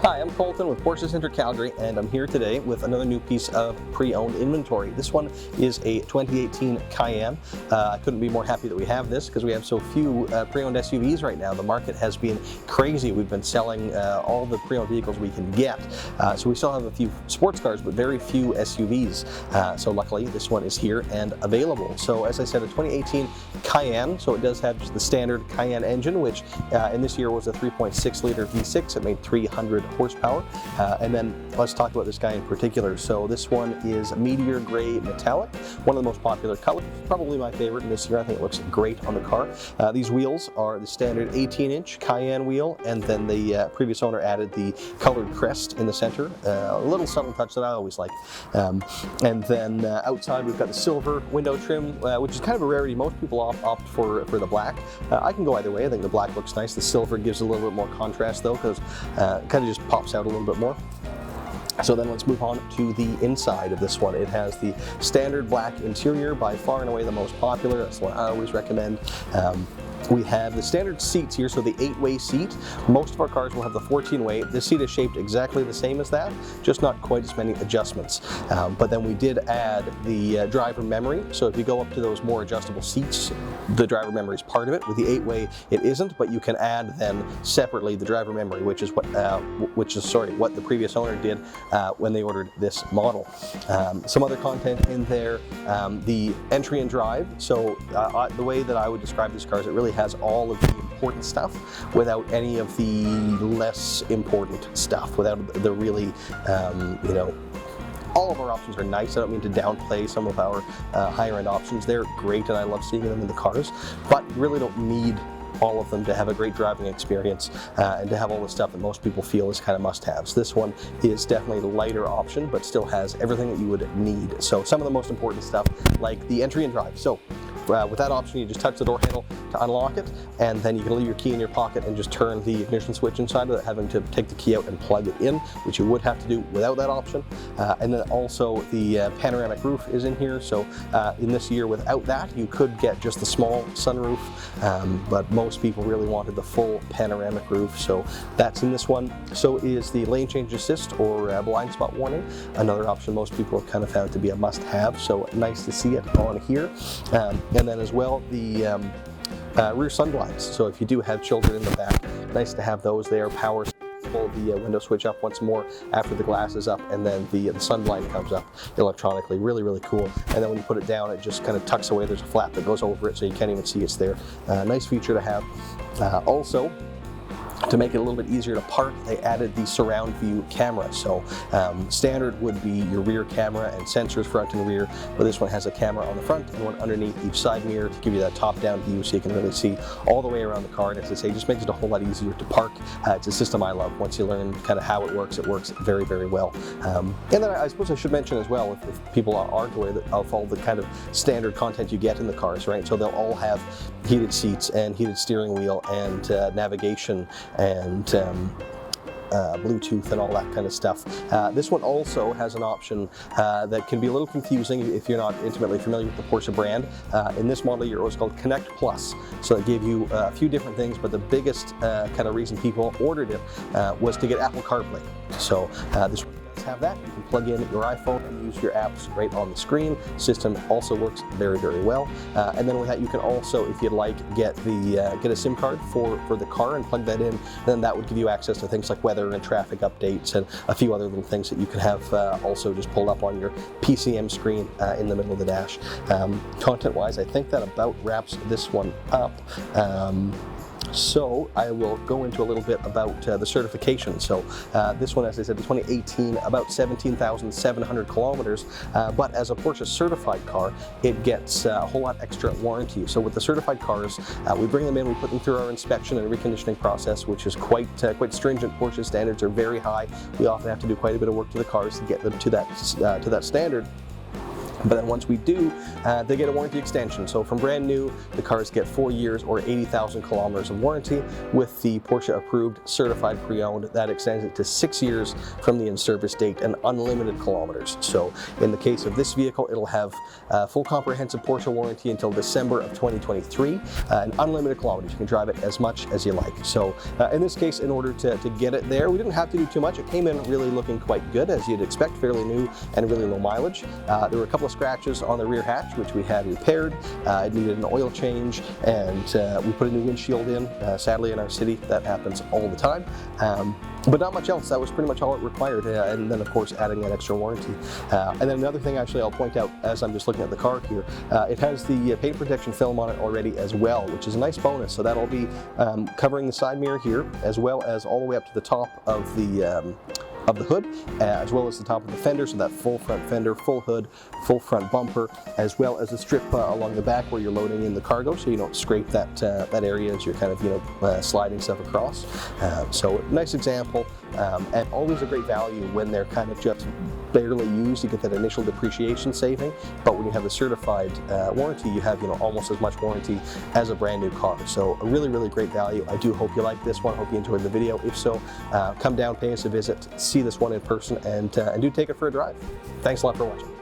Hi, I'm Colton with Porsche Center Calgary, and I'm here today with another new piece of pre-owned inventory. This one is a 2018 Cayenne. I couldn't be more happy that we have this because we have so few pre-owned SUVs right now. The market has been crazy. We've been selling all the pre-owned vehicles we can get. So we still have a few sports cars, but very few SUVs. So luckily, this one is here and available. So as I said, a 2018 Cayenne. So it does have just the standard Cayenne engine, which in this year was a 3.6 liter V6. It made 300 horsepower. And then let's talk about this guy in particular. So this one is Meteor Gray metallic, one of the most popular colors, probably my favorite in this year. I think it looks great on the car. These wheels are the standard 18-inch Cayenne wheel, and then the previous owner added the colored crest in the center, a little subtle touch that I always like. And then outside we've got the silver window trim, which is kind of a rarity. Most people opt for the black. I can go either way. I think the black looks nice. The silver gives a little bit more contrast though, because it kind of just pops out a little bit more. So then let's move on to the inside of this one. It has the standard black interior, by far and away the most popular. That's what I always recommend. We have the standard seats here, so the 8-way seat. Most of our cars will have the 14-way. This seat is shaped exactly the same as that, just not quite as many adjustments. But then we did add the driver memory. So if you go up to those more adjustable seats, the driver memory is part of it. With the 8-way, it isn't, but you can add then separately the driver memory, which is what the previous owner did when they ordered this model. Some other content in there, the entry and drive. So the way that I would describe this car is it really has all of the important stuff without any of the less important stuff, without the really, all of our options are nice. I don't mean to downplay some of our higher end options. They're great and I love seeing them in the cars, but you really don't need all of them to have a great driving experience and to have all the stuff that most people feel is kind of must-haves. This one is definitely the lighter option, but still has everything that you would need. So some of the most important stuff, like the entry and drive. So with that option, you just touch the door handle to unlock it, and then you can leave your key in your pocket and just turn the ignition switch inside of it, having to take the key out and plug it in, which you would have to do without that option. And then also the panoramic roof is in here. So in this year, without that, you could get just the small sunroof, but most people really wanted the full panoramic roof, so that's in this one. So is the lane change assist or blind spot warning, another option most people have kind of found to be a must-have, so nice to see it on here. And then as well, the rear sun blinds. So if you do have children in the back, nice to have those there. Power, pull the window switch up once more after the glass is up, and then the sun blind comes up electronically. Really, really cool. And then when you put it down, it just kind of tucks away. There's a flap that goes over it, so you can't even see it's there. Nice feature to have. Also, to make it a little bit easier to park, they added the surround view camera. So standard would be your rear camera and sensors front and rear, but this one has a camera on the front and one underneath each side mirror to give you that top-down view so you can really see all the way around the car. And as I say, just makes it a whole lot easier to park. It's a system I love. Once you learn kind of how it works very, very well. And then I suppose I should mention as well, if people aren't aware of all the kind of standard content you get in the cars, right? So they'll all have heated seats and heated steering wheel and navigation and Bluetooth and all that kind of stuff. This one also has an option that can be a little confusing if you're not intimately familiar with the Porsche brand. In this model year, it was called Connect Plus. So it gave you a few different things, but the biggest kind of reason people ordered it was to get Apple Carplay. So this one does have that. You can plug in your iPhone and use your apps right on the screen. System also works very, very well. And then with that, you can also, if you'd like, get a SIM card for the car and plug that in. And then that would give you access to things like weather and traffic updates and a few other little things that you can have also just pulled up on your PCM screen in the middle of the dash. Content-wise, I think that about wraps this one up. So I will go into a little bit about the certification. So this one, as I said, the 2018, about 17,700 kilometers, but as a Porsche certified car, it gets a whole lot extra warranty. So with the certified cars, we bring them in, we put them through our inspection and reconditioning process, which is quite stringent. Porsche standards are very high. We often have to do quite a bit of work to the cars to get them to that standard. But then once we do, they get a warranty extension. So from brand new, the cars get 4 years or 80,000 kilometers of warranty. With the Porsche approved certified pre-owned, that extends it to 6 years from the in-service date and unlimited kilometers. So in the case of this vehicle, it'll have full comprehensive Porsche warranty until December of 2023 and unlimited kilometers. You can drive it as much as you like. So in this case, in order to get it there, we didn't have to do too much. It came in really looking quite good, as you'd expect, fairly new and really low mileage. There were a couple of scratches on the rear hatch, which we had repaired. It needed an oil change, and we put a new windshield in. Sadly, in our city, that happens all the time. But not much else. That was pretty much all it required, and then of course adding that extra warranty. And then another thing actually I'll point out as I'm just looking at the car here, it has the paint protection film on it already as well, which is a nice bonus. So that'll be covering the side mirror here, as well as all the way up to the top of the hood, as well as the top of the fender, so that full front fender, full hood, full front bumper, as well as a strip along the back where you're loading in the cargo, so you don't scrape that area as you're kind of sliding stuff across. So nice example, and always a great value when they're kind of just barely used. You get that initial depreciation saving, but when you have the certified warranty, you have almost as much warranty as a brand new car. So a really, really great value. I do hope you like this one. Hope you enjoyed the video. If so, come down, pay us a visit, see this one in person, and do take it for a drive. Thanks a lot for watching.